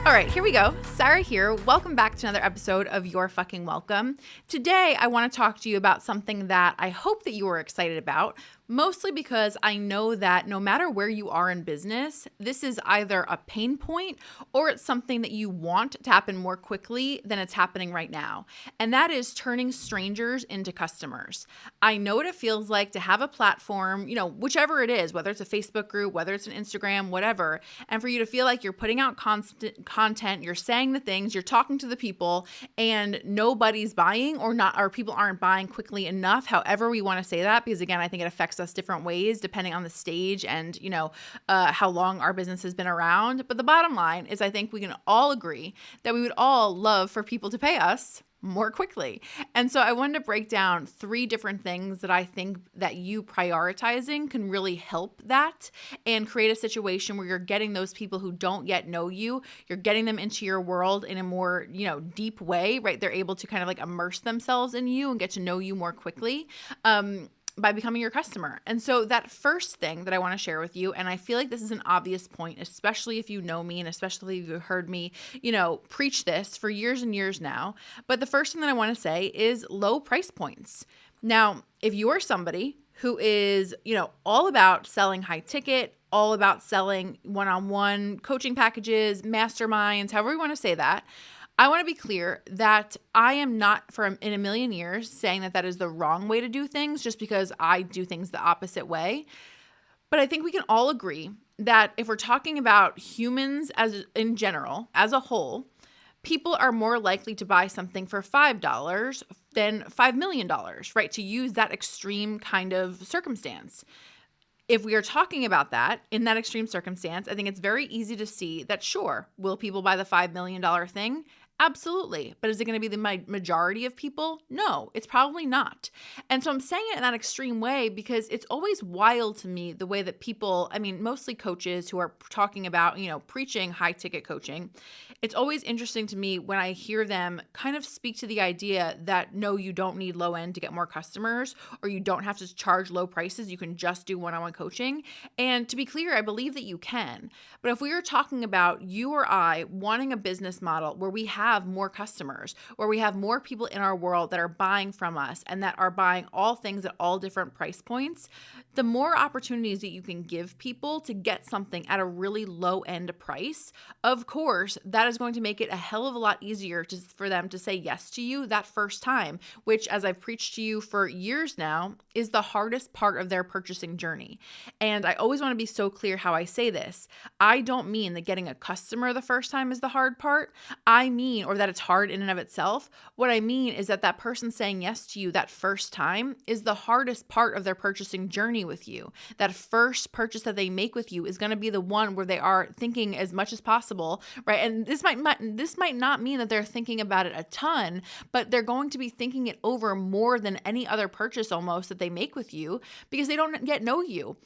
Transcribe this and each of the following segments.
All right, here we go. Sarah here. Welcome back to another episode of Your Fucking Welcome. Today, I want to talk to you about something that I hope that you are excited about, mostly because I know that no matter where you are in business, this is either a pain point or it's something that you want to happen more quickly than it's happening right now. And that is turning strangers into customers. I know what it feels like to have a platform, whichever it is, whether it's a Facebook group, whether it's an Instagram, whatever, and for you to feel like you're putting out constant content, you're saying the things, you're talking to the people, and nobody's buying or people aren't buying quickly enough. However we want to say that, because again, I think it affects us different ways depending on the stage and how long our business has been around. But the bottom line is, I think we can all agree that we would all love for people to pay us more quickly. And so I wanted to break down 3 different things that I think that you prioritizing can really help that and create a situation where you're getting those people who don't yet know you, you're getting them into your world in a more, deep way, right? They're able to kind of like immerse themselves in you and get to know you more quickly. By becoming your customer. And so that first thing that I want to share with you, and I feel like this is an obvious point, especially if you know me and especially if you've heard me, preach this for years and years now. But the first thing that I want to say is low price points. Now, if you are somebody who is, all about selling high ticket, all about selling one-on-one coaching packages, masterminds, however you want to say that, I want to be clear that I am not in a million years saying that is the wrong way to do things just because I do things the opposite way. But I think we can all agree that if we're talking about humans in general, as a whole, people are more likely to buy something for $5 than $5 million, right? To use that extreme kind of circumstance. If we are talking about that in that extreme circumstance, I think it's very easy to see that, sure, will people buy the $5 million thing? Absolutely. But is it going to be the majority of people? No, it's probably not. And so I'm saying it in that extreme way because it's always wild to me the way that people, mostly coaches who are talking about, preaching high ticket coaching. It's always interesting to me when I hear them kind of speak to the idea that, no, you don't need low end to get more customers, or you don't have to charge low prices. You can just do one-on-one coaching. And to be clear, I believe that you can. But if we are talking about you or I wanting a business model where we have more customers, where we have more people in our world that are buying from us and that are buying all things at all different price points, the more opportunities that you can give people to get something at a really low end price, of course, that is going to make it a hell of a lot easier for them to say yes to you that first time, which, as I've preached to you for years now, is the hardest part of their purchasing journey. And I always want to be so clear how I say this. I don't mean that getting a customer the first time is the hard part. I mean, or that it's hard in and of itself. What I mean is that person saying yes to you that first time is the hardest part of their purchasing journey with you. That first purchase that they make with you is going to be the one where they are thinking as much as possible, right? And this might not mean that they're thinking about it a ton, but they're going to be thinking it over more than any other purchase almost that they make with you because they don't yet know you.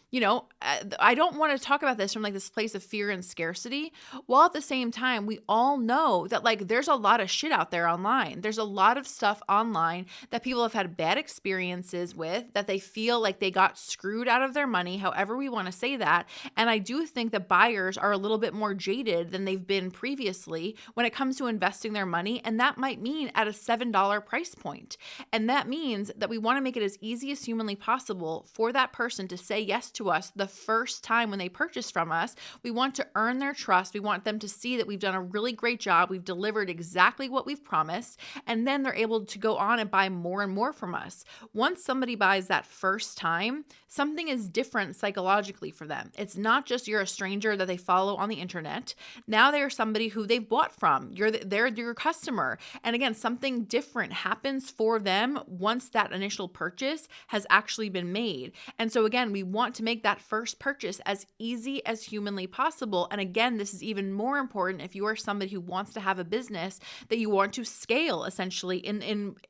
I don't want to talk about this from like this place of fear and scarcity, while at the same time, we all know that there's a lot of shit out there online. There's a lot of stuff online that people have had bad experiences with, that they feel like they got screwed out of their money, however we want to say that. And I do think that buyers are a little bit more jaded than they've been previously when it comes to investing their money. And that might mean at a $7 price point. And that means that we want to make it as easy as humanly possible for that person to say yes to us the first time when they purchase from us. We want to earn their trust. We want them to see that we've done a really great job. We've delivered exactly what we've promised, and then they're able to go on and buy more and more from us. Once somebody buys that first time, something is different psychologically for them. It's not just you're a stranger that they follow on the internet. Now they are somebody who they've bought from. They're your customer. And again, something different happens for them once that initial purchase has actually been made. And so again, we want to make that first purchase as easy as humanly possible. And again, this is even more important if you are somebody who wants to have a business that you want to scale, essentially.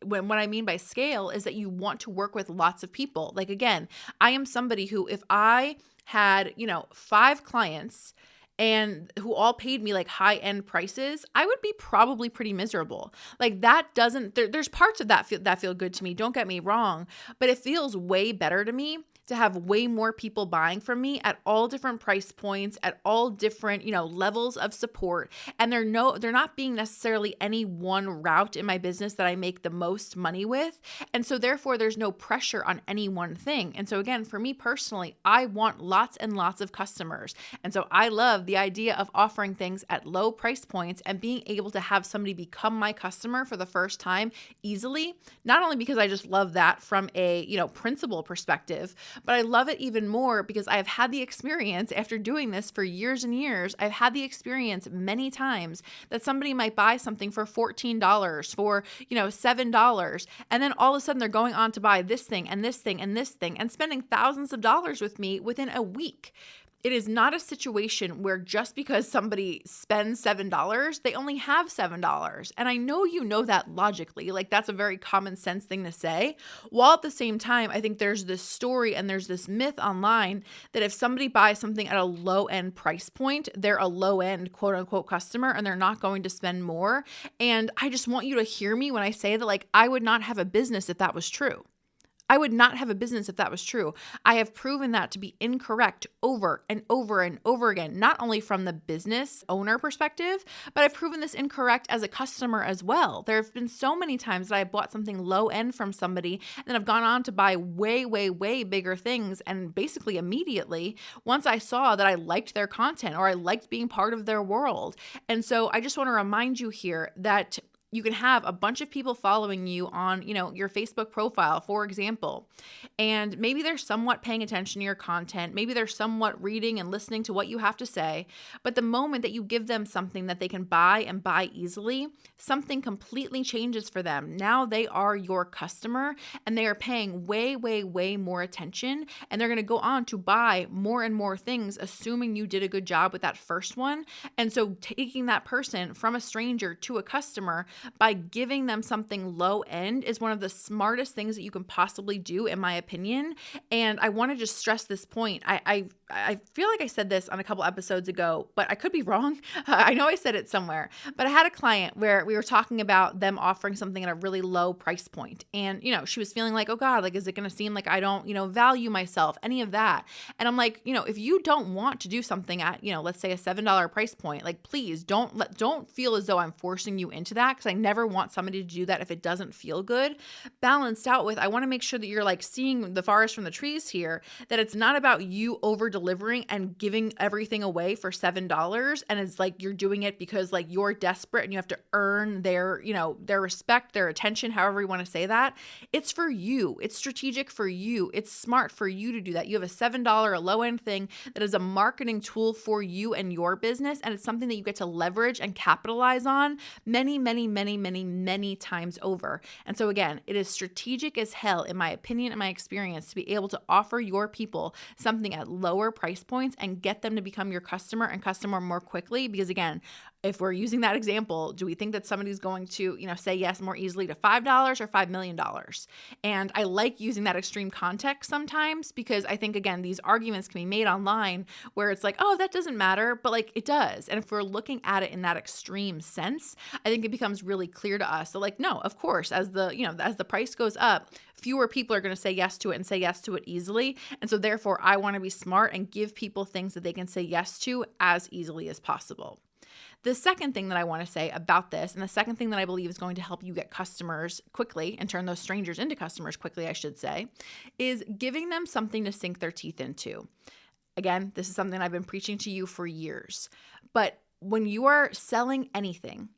When what I mean by scale is that you want to work with lots of people. Like, again, I am somebody who, if I had, 5 clients and who all paid me like high-end prices, I would be probably pretty miserable. Like that doesn't, there's parts of that feel good to me, don't get me wrong, but it feels way better to me to have way more people buying from me at all different price points, at all different, levels of support. And they're not being necessarily any one route in my business that I make the most money with. And so therefore there's no pressure on any one thing. And so again, for me personally, I want lots and lots of customers. And so I love the idea of offering things at low price points and being able to have somebody become my customer for the first time easily. Not only because I just love that from a, principal perspective, but I love it even more because I've had the experience after doing this for years and years. I've had the experience many times that somebody might buy something for $14, for, $7. And then all of a sudden they're going on to buy this thing and this thing and this thing and spending thousands of dollars with me within a week. It is not a situation where just because somebody spends $7, they only have $7. And I know you know that logically, like that's a very common sense thing to say. While at the same time, I think there's this story and there's this myth online that if somebody buys something at a low end price point, they're a low end quote unquote customer and they're not going to spend more. And I just want you to hear me when I say that, like, I would not have a business if that was true. I would not have a business if that was true. I have proven that to be incorrect over and over and over again, not only from the business owner perspective, but I've proven this incorrect as a customer as well. There have been so many times that I bought something low end from somebody and then I've gone on to buy way, way, way bigger things. And basically immediately, once I saw that I liked their content or I liked being part of their world. And so I just want to remind you here that you can have a bunch of people following you on, your Facebook profile, for example, and maybe they're somewhat paying attention to your content. Maybe they're somewhat reading and listening to what you have to say. But the moment that you give them something that they can buy and buy easily, something completely changes for them. Now they are your customer and they are paying way, way, way more attention. And they're going to go on to buy more and more things, assuming you did a good job with that first one. And so taking that person from a stranger to a customer by giving them something low end is one of the smartest things that you can possibly do, in my opinion. And I want to just stress this point. I feel like I said this on a couple episodes ago, but I could be wrong. I know I said it somewhere, but I had a client where we were talking about them offering something at a really low price point. And, she was feeling like, oh God, like, is it going to seem like I don't, value myself, any of that? And I'm like, if you don't want to do something at, let's say a $7 price point, like, please don't feel as though I'm forcing you into that, because I never want somebody to do that if it doesn't feel good. Balanced out with, I want to make sure that you're like seeing the forest from the trees here, that it's not about you over delivering and giving everything away for $7. And it's like you're doing it because like you're desperate and you have to earn their, their respect, their attention, however you want to say that. It's for you. It's strategic for you. It's smart for you to do that. You have a $7, a low end thing that is a marketing tool for you and your business. And it's something that you get to leverage and capitalize on many, many, many, many, many times over. And so again, it is strategic as hell, in my opinion and my experience, to be able to offer your people something at lower price points and get them to become your customer and customer more quickly. Because again, if we're using that example, do we think that somebody's going to, say yes more easily to $5 or $5 million? And I like using that extreme context sometimes, because I think, again, these arguments can be made online where it's like, oh, that doesn't matter, but like it does. And if we're looking at it in that extreme sense, I think it becomes really clear to us. So like, no, of course, as the price goes up, fewer people are going to say yes to it and say yes to it easily. And so therefore, I want to be smart and give people things that they can say yes to as easily as possible. The second thing that I want to say about this, and the second thing that I believe is going to help you get customers quickly and turn those strangers into customers quickly, I should say, is giving them something to sink their teeth into. Again, this is something I've been preaching to you for years. But when you are selling anything,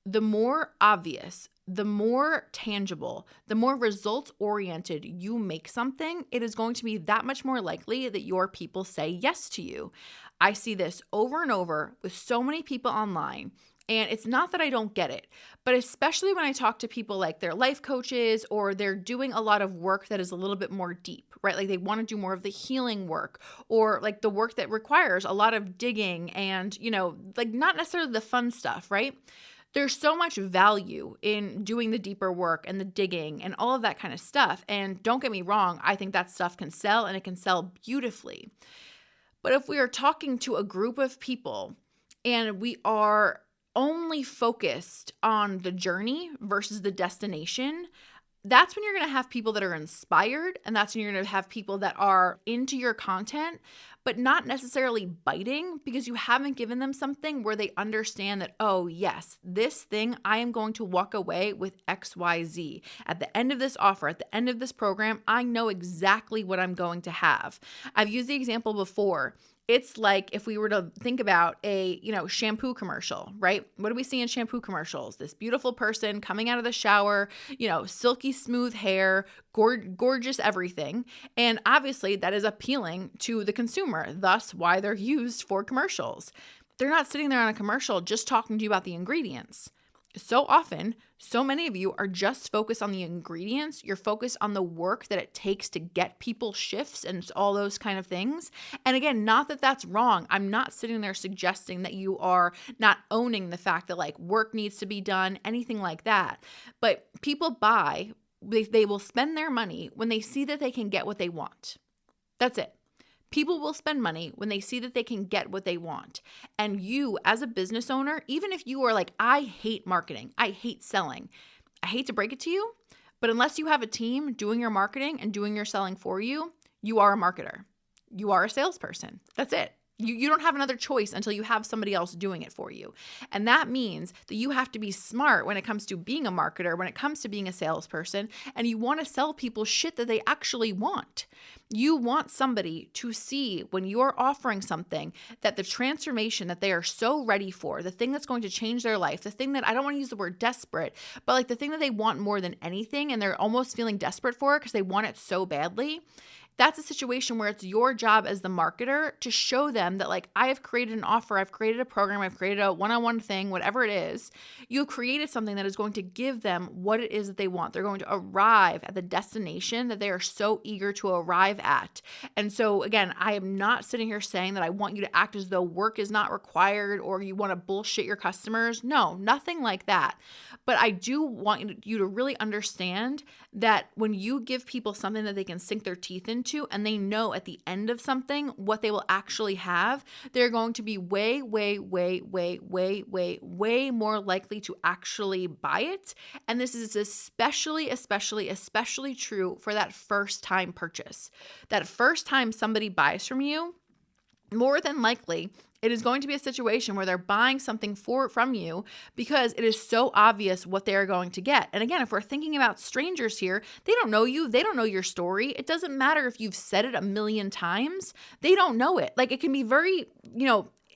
the more obvious, the more tangible, the more results-oriented you make something, it is going to be that much more likely that your people say yes to you. I see this over and over with so many people online. And it's not that I don't get it, but especially when I talk to people like they're life coaches or they're doing a lot of work that is a little bit more deep, right? Like they want to do more of the healing work, or like the work that requires a lot of digging and, like not necessarily the fun stuff, right? There's so much value in doing the deeper work and the digging and all of that kind of stuff. And don't get me wrong, I think that stuff can sell, and it can sell beautifully. But if we are talking to a group of people and we are only focused on the journey versus the destination, that's when you're going to have people that are inspired, and that's when you're going to have people that are into your content, but not necessarily biting, because you haven't given them something where they understand that, oh yes, this thing, I am going to walk away with XYZ. At the end of this offer, at the end of this program, I know exactly what I'm going to have. I've used the example before. It's like if we were to think about a, shampoo commercial, right? What do we see in shampoo commercials? This beautiful person coming out of the shower, silky smooth hair, gorgeous everything. And obviously that is appealing to the consumer, thus why they're used for commercials. They're not sitting there on a commercial just talking to you about the ingredients. So often, so many of you are just focused on the ingredients. You're focused on the work that it takes to get people shifts and all those kind of things. And again, not that that's wrong. I'm not sitting there suggesting that you are not owning the fact that like work needs to be done, anything like that. But people buy, they will spend their money when they see that they can get what they want. That's it. People will spend money when they see that they can get what they want. And you, as a business owner, even if you are like, I hate marketing, I hate selling, I hate to break it to you, but unless you have a team doing your marketing and doing your selling for you, you are a marketer. You are a salesperson. That's it. You don't have another choice until you have somebody else doing it for you. And that means that you have to be smart when it comes to being a marketer, when it comes to being a salesperson, and you want to sell people shit that they actually want. You want somebody to see when you're offering something that the transformation that they are so ready for, the thing that's going to change their life, the thing that I don't want to use the word desperate, but like the thing that they want more than anything and they're almost feeling desperate for it because they want it so badly. That's a situation where it's your job as the marketer to show them that like, I have created an offer, I've created a program, I've created a one-on-one thing, whatever it is. You've created something that is going to give them what it is that they want. They're going to arrive at the destination that they are so eager to arrive at. And so again, I am not sitting here saying that I want you to act as though work is not required or you want to bullshit your customers. No, nothing like that. But I do want you to really understand that when you give people something that they can sink their teeth into and they know at the end of something what they will actually have, they're going to be way, way, way, way, way, way, way more likely to actually buy it. And this is especially true for that first time purchase. That first time somebody buys from you, more than likely, it is going to be a situation where they're buying something from you because it is so obvious what they are going to get. And again, if we're thinking about strangers here, they don't know you. They don't know your story. It doesn't matter if you've said it a million times. They don't know it. Like it can be very,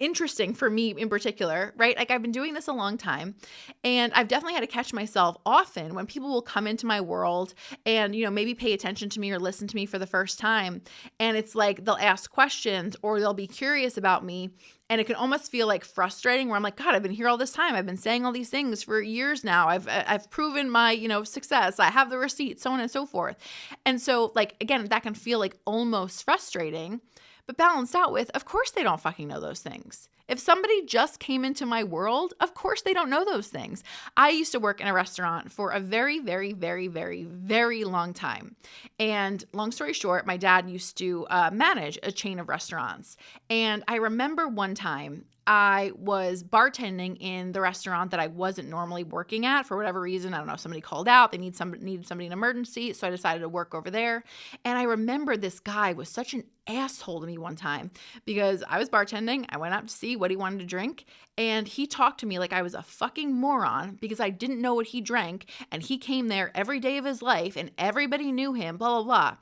interesting for me in particular, right? Like I've been doing this a long time and I've definitely had to catch myself often when people will come into my world and, maybe pay attention to me or listen to me for the first time. And it's like, they'll ask questions or they'll be curious about me. And it can almost feel like frustrating where I'm like, God, I've been here all this time. I've been saying all these things for years now. I've proven my, success. I have the receipts, so on and so forth. And so like, again, that can feel like almost frustrating. But balanced out with, of course they don't fucking know those things. If somebody just came into my world, of course they don't know those things. I used to work in a restaurant for a very, very, very, very, very long time. And long story short, my dad used to manage a chain of restaurants. And I remember one time I was bartending in the restaurant that I wasn't normally working at for whatever reason. I don't know, somebody called out, they needed somebody in emergency, so I decided to work over there. And I remember this guy was such an asshole to me one time because I was bartending. I went out to see what he wanted to drink, and he talked to me like I was a fucking moron because I didn't know what he drank, and he came there every day of his life, and everybody knew him, blah, blah, blah.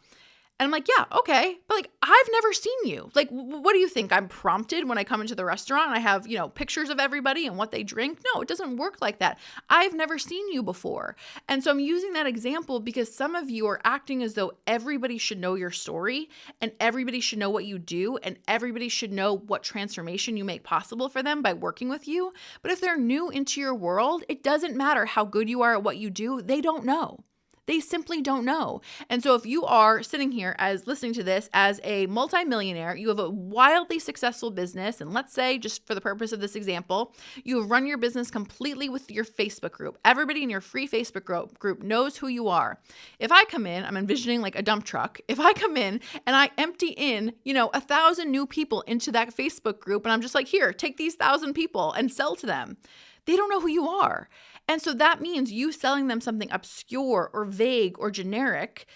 And I'm like, yeah, okay. But like, I've never seen you. Like, what do you think? I'm prompted when I come into the restaurant and I have, pictures of everybody and what they drink? No, it doesn't work like that. I've never seen you before. And so I'm using that example because some of you are acting as though everybody should know your story and everybody should know what you do and everybody should know what transformation you make possible for them by working with you. But if they're new into your world, it doesn't matter how good you are at what you do. They don't know. They simply don't know. And so if you are sitting here as listening to this as a multimillionaire, you have a wildly successful business, and let's say, just for the purpose of this example, you have run your business completely with your Facebook group. Everybody in your free Facebook group knows who you are. If I come in, I'm envisioning like a dump truck. If I come in and I empty in, 1,000 new people into that Facebook group, and I'm just like, here, take these 1,000 people and sell to them. They don't know who you are. And so that means you selling them something obscure or vague or generic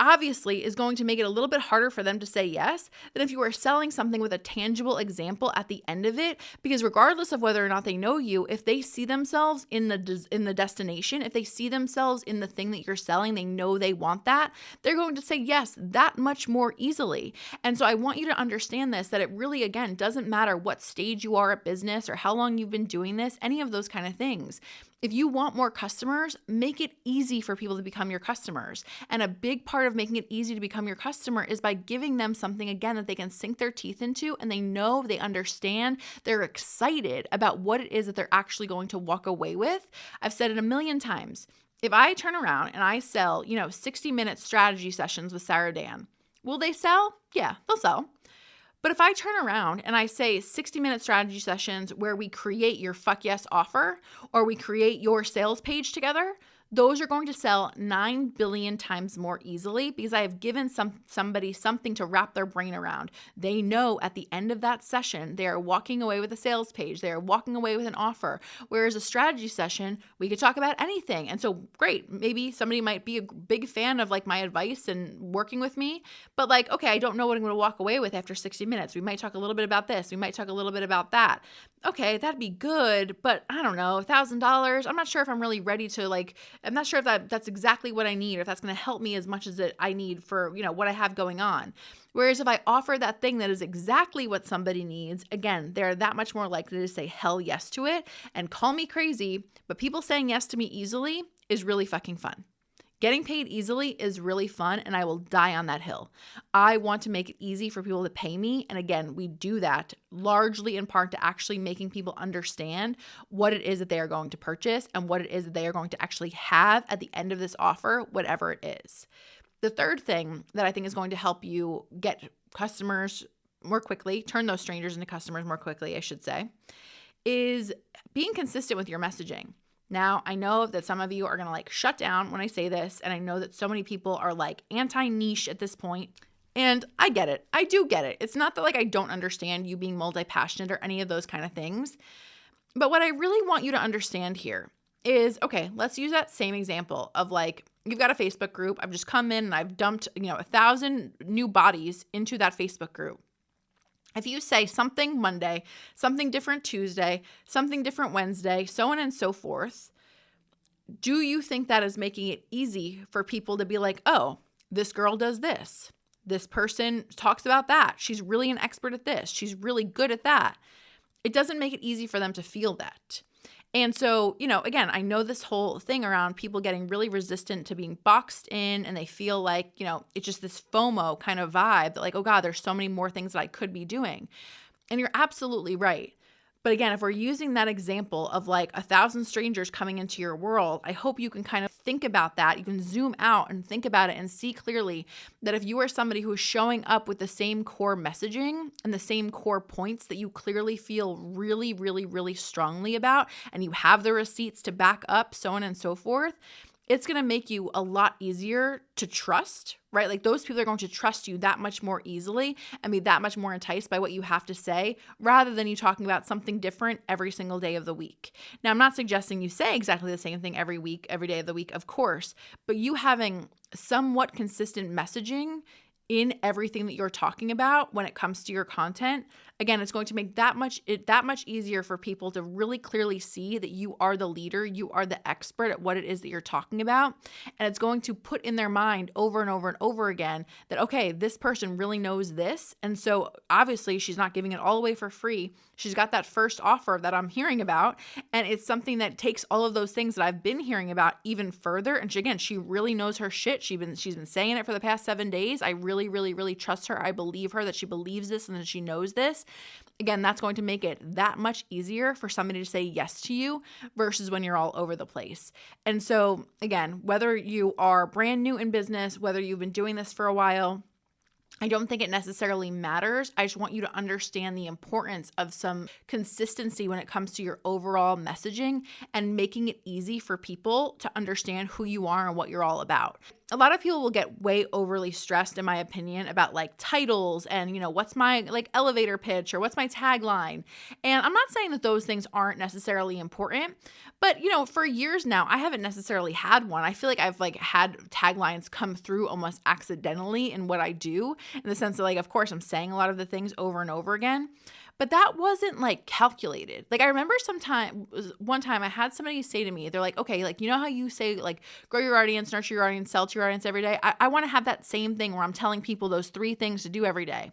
obviously is going to make it a little bit harder for them to say yes than if you were selling something with a tangible example at the end of it. Because regardless of whether or not they know you, if they see themselves in the destination, if they see themselves in the thing that you're selling, they know they want that, they're going to say yes that much more easily. And so I want you to understand this, that it really, again, doesn't matter what stage you are at business or how long you've been doing this, any of those kind of things. If you want more customers, make it easy for people to become your customers. And a big part of making it easy to become your customer is by giving them something, again, that they can sink their teeth into, and they know, they understand, they're excited about what it is that they're actually going to walk away with. I've said it a million times. If I turn around and I sell, 60-minute strategy sessions with Sarah Dan, will they sell? Yeah, they'll sell. But if I turn around and I say 60-minute strategy sessions where we create your fuck yes offer or we create your sales page together, those are going to sell 9 billion times more easily because I have given somebody something to wrap their brain around. They know at the end of that session, they are walking away with a sales page. They are walking away with an offer. Whereas a strategy session, we could talk about anything. And so great, maybe somebody might be a big fan of like my advice and working with me, but like, okay, I don't know what I'm going to walk away with after 60 minutes. We might talk a little bit about this. We might talk a little bit about that. Okay, that'd be good, but I don't know, $1,000. I'm not sure if I'm really ready to I'm not sure if that's exactly what I need or if that's going to help me as much as I need for, what I have going on. Whereas if I offer that thing that is exactly what somebody needs, again, they're that much more likely to say hell yes to it and call me crazy. But people saying yes to me easily is really fucking fun. Getting paid easily is really fun, and I will die on that hill. I want to make it easy for people to pay me. And again, we do that largely in part to actually making people understand what it is that they are going to purchase and what it is that they are going to actually have at the end of this offer, whatever it is. The third thing that I think is going to help you get customers more quickly, turn those strangers into customers more quickly, I should say, is being consistent with your messaging. Now, I know that some of you are going to shut down when I say this, and I know that so many people are anti-niche at this point, and I get it. I do get it. It's not that I don't understand you being multi-passionate or any of those kind of things, but what I really want you to understand here is, okay, let's use that same example of you've got a Facebook group. I've just come in and I've dumped, 1,000 new bodies into that Facebook group. If you say something Monday, something different Tuesday, something different Wednesday, so on and so forth, do you think that is making it easy for people to be like, oh, this girl does this. This person talks about that. She's really an expert at this. She's really good at that. It doesn't make it easy for them to feel that. And so, again, I know this whole thing around people getting really resistant to being boxed in, and they feel like, it's just this FOMO kind of vibe that oh God, there's so many more things that I could be doing. And you're absolutely right. But again, if we're using that example of 1,000 strangers coming into your world, I hope you can kind of think about that. You can zoom out and think about it and see clearly that if you are somebody who is showing up with the same core messaging and the same core points that you clearly feel really, really, really strongly about, and you have the receipts to back up, so on and so forth, it's going to make you a lot easier to trust, right? Those people are going to trust you that much more easily and be that much more enticed by what you have to say rather than you talking about something different every single day of the week. Now, I'm not suggesting you say exactly the same thing every week, every day of the week, of course, but you having somewhat consistent messaging in everything that you're talking about when it comes to your content, again, it's going to make that much easier for people to really clearly see that you are the leader, you are the expert at what it is that you're talking about. And it's going to put in their mind over and over and over again that, okay, this person really knows this. And so obviously she's not giving it all away for free. She's got that first offer that I'm hearing about. And it's something that takes all of those things that I've been hearing about even further. And she really knows her shit. She's been saying it for the past 7 days. I really, really, really trust her. I believe her that she believes this and that she knows this. this, again, that's going to make it that much easier for somebody to say yes to you versus when you're all over the place. And so again, whether you are brand new in business, whether you've been doing this for a while, I don't think it necessarily matters. I just want you to understand the importance of some consistency when it comes to your overall messaging and making it easy for people to understand who you are and what you're all about. A lot of people will get way overly stressed, in my opinion, about like titles and, what's my like elevator pitch or what's my tagline. And I'm not saying that those things aren't necessarily important, but for years now, I haven't necessarily had one. I feel like I've like had taglines come through almost accidentally in what I do, in the sense that like, of course, I'm saying a lot of the things over and over again. But that wasn't like calculated. Like I remember one time I had somebody say to me, they're like, okay, like, how you say like grow your audience, nurture your audience, sell to your audience every day. I want to have that same thing where I'm telling people those 3 things to do every day.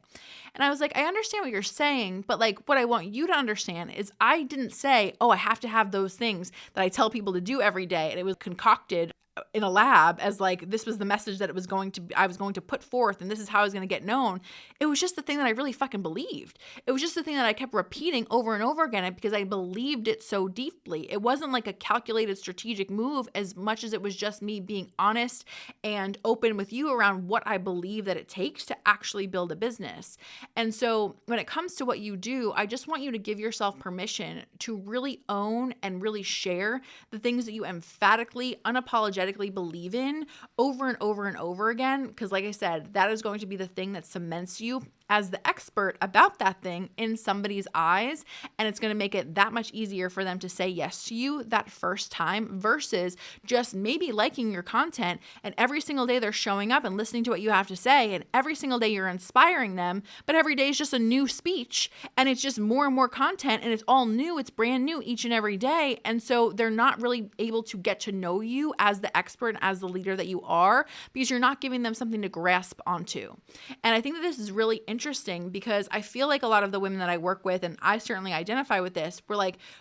And I was like, I understand what you're saying, but like what I want you to understand is I didn't say, oh, I have to have those things that I tell people to do every day. And it was concocted in a lab as like this was the message that I was going to put forth, and this is how I was going to get known. It was just the thing that I really fucking believed. It was just the thing that I kept repeating over and over again because I believed it so deeply. It wasn't like a calculated strategic move as much as it was just me being honest and open with you around what I believe that it takes to actually build a business. And so when it comes to what you do, I just want you to give yourself permission to really own and really share the things that you emphatically, unapologetically believe in over and over and over again. Because like I said, that is going to be the thing that cements you as the expert about that thing in somebody's eyes. And it's going to make it that much easier for them to say yes to you that first time versus just maybe liking your content and every single day they're showing up and listening to what you have to say. And every single day you're inspiring them, but every day is just a new speech and it's just more and more content and it's all new. It's brand new each and every day. And so they're not really able to get to know you as the expert and as the leader that you are because you're not giving them something to grasp onto. And I think that this is really interesting because I feel like a lot of the women that I work with, and I certainly identify with this,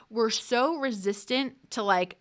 we're so resistant to like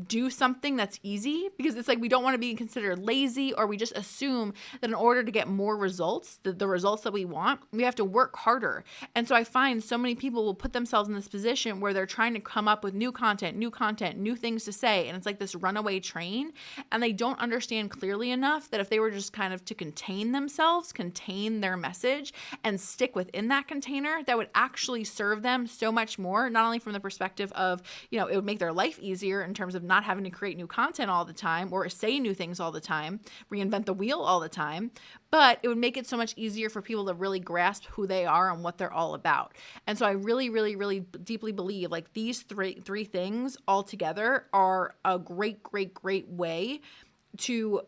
do something that's easy because it's like we don't want to be considered lazy, or we just assume that in order to get more results, the results that we want, we have to work harder. And so I find so many people will put themselves in this position where they're trying to come up with new content, new things to say. And it's like this runaway train, and they don't understand clearly enough that if they were just kind of to contain themselves, contain their message and stick within that container, that would actually serve them so much more, not only from the perspective of, it would make their life easier in terms of not having to create new content all the time or say new things all the time, reinvent the wheel all the time, but it would make it so much easier for people to really grasp who they are and what they're all about. And so I really, really, really deeply believe like these three things all together are a great, great, great way to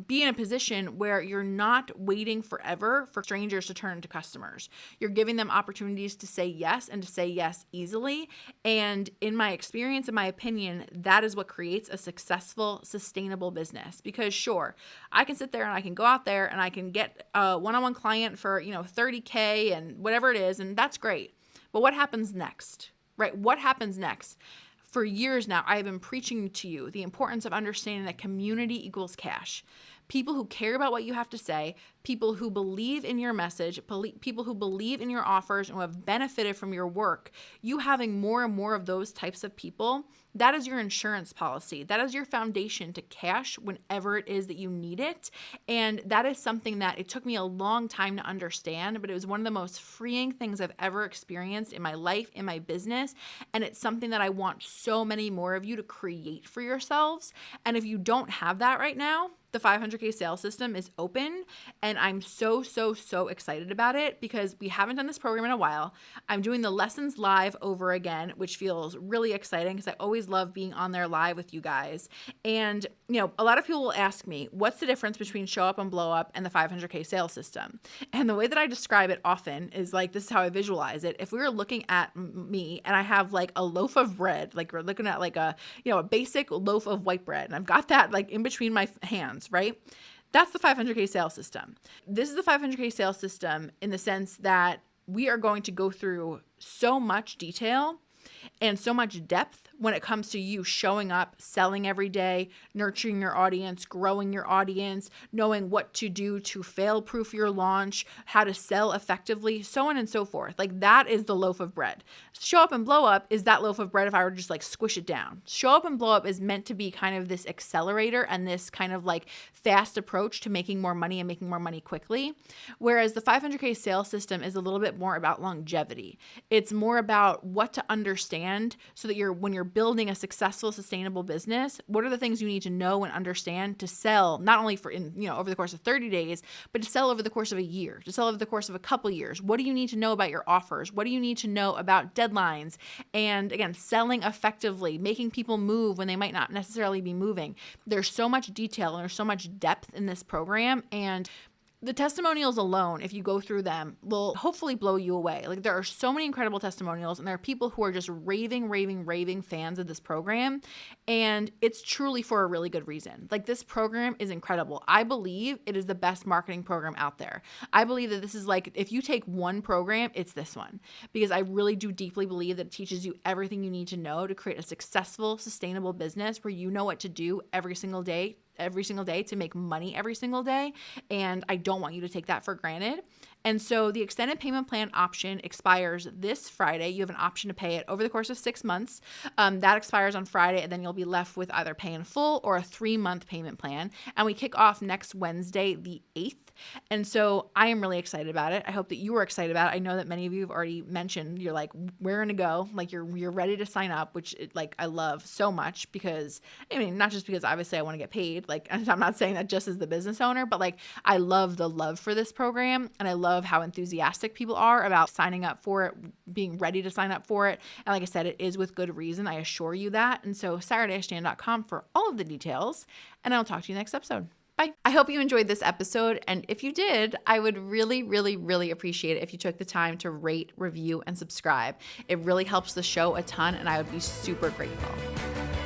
be in a position where you're not waiting forever for strangers to turn into customers. You're giving them opportunities to say yes and to say yes easily. And in my experience, in my opinion, that is what creates a successful, sustainable business. Because sure, I can sit there and I can go out there and I can get a one-on-one client for, $30K and whatever it is. And that's great. But what happens next, right? What happens next? For years now, I have been preaching to you the importance of understanding that community equals cash. People who care about what you have to say, people who believe in your message, people who believe in your offers and who have benefited from your work, you having more and more of those types of people, that is your insurance policy. That is your foundation to cash whenever it is that you need it. And that is something that it took me a long time to understand, but it was one of the most freeing things I've ever experienced in my life, in my business. And it's something that I want so many more of you to create for yourselves. And if you don't have that right now, the 500K sales system is open, and I'm so excited about it because we haven't done this program in a while. I'm doing the lessons live over again, which feels really exciting because I always love being on there live with you guys. And, a lot of people will ask me, what's the difference between Show Up and Blow Up and the 500K sales system? And the way that I describe it often is like, this is how I visualize it. If we were looking at me and I have like a loaf of bread, like we're looking at like a basic loaf of white bread, and I've got that like in between my hands, right? That's the 500K sales system. This is the 500K sales system in the sense that we are going to go through so much detail and so much depth when it comes to you showing up, selling every day, nurturing your audience, growing your audience, knowing what to do to fail-proof your launch, how to sell effectively, so on and so forth. Like that is the loaf of bread. Show up and blow up is that loaf of bread if I were to just like squish it down. Show up and blow up is meant to be kind of this accelerator and this kind of like fast approach to making more money and making more money quickly. Whereas the 500K sales system is a little bit more about longevity. It's more about what to understand so that when you're building a successful, sustainable business, what are the things you need to know and understand to sell, not only over the course of 30 days, but to sell over the course of a year, to sell over the course of a couple years. What do you need to know about your offers? What do you need to know about deadlines? And again, selling effectively, making people move when they might not necessarily be moving. There's so much detail and there's so much depth in this program, and the testimonials alone, if you go through them, will hopefully blow you away. Like there are so many incredible testimonials, and there are people who are just raving fans of this program. And it's truly for a really good reason. Like this program is incredible. I believe it is the best marketing program out there. I believe that this is like, if you take one program, it's this one, because I really do deeply believe that it teaches you everything you need to know to create a successful, sustainable business where you know what to do every single day to make money every single day. And I don't want you to take that for granted. And so the extended payment plan option expires this Friday. You have an option to pay it over the course of 6 months. That expires on Friday, and then you'll be left with either pay in full or a 3-month payment plan. And we kick off next Wednesday, the 8th. And so I am really excited about it. I hope that you are excited about it. I know that many of you have already mentioned you're like, we're going to go. Like you're ready to sign up, which I love so much because, not just because obviously I want to get paid. Like I'm not saying that just as the business owner, but like I love the love for this program, and I love how enthusiastic people are about signing up for it, being ready to sign up for it. And like I said, it is with good reason. I assure you that. And so SarahDashDan.com for all of the details, and I'll talk to you next episode. Bye. I hope you enjoyed this episode. And if you did, I would really appreciate it if you took the time to rate, review, and subscribe. It really helps the show a ton, and I would be super grateful.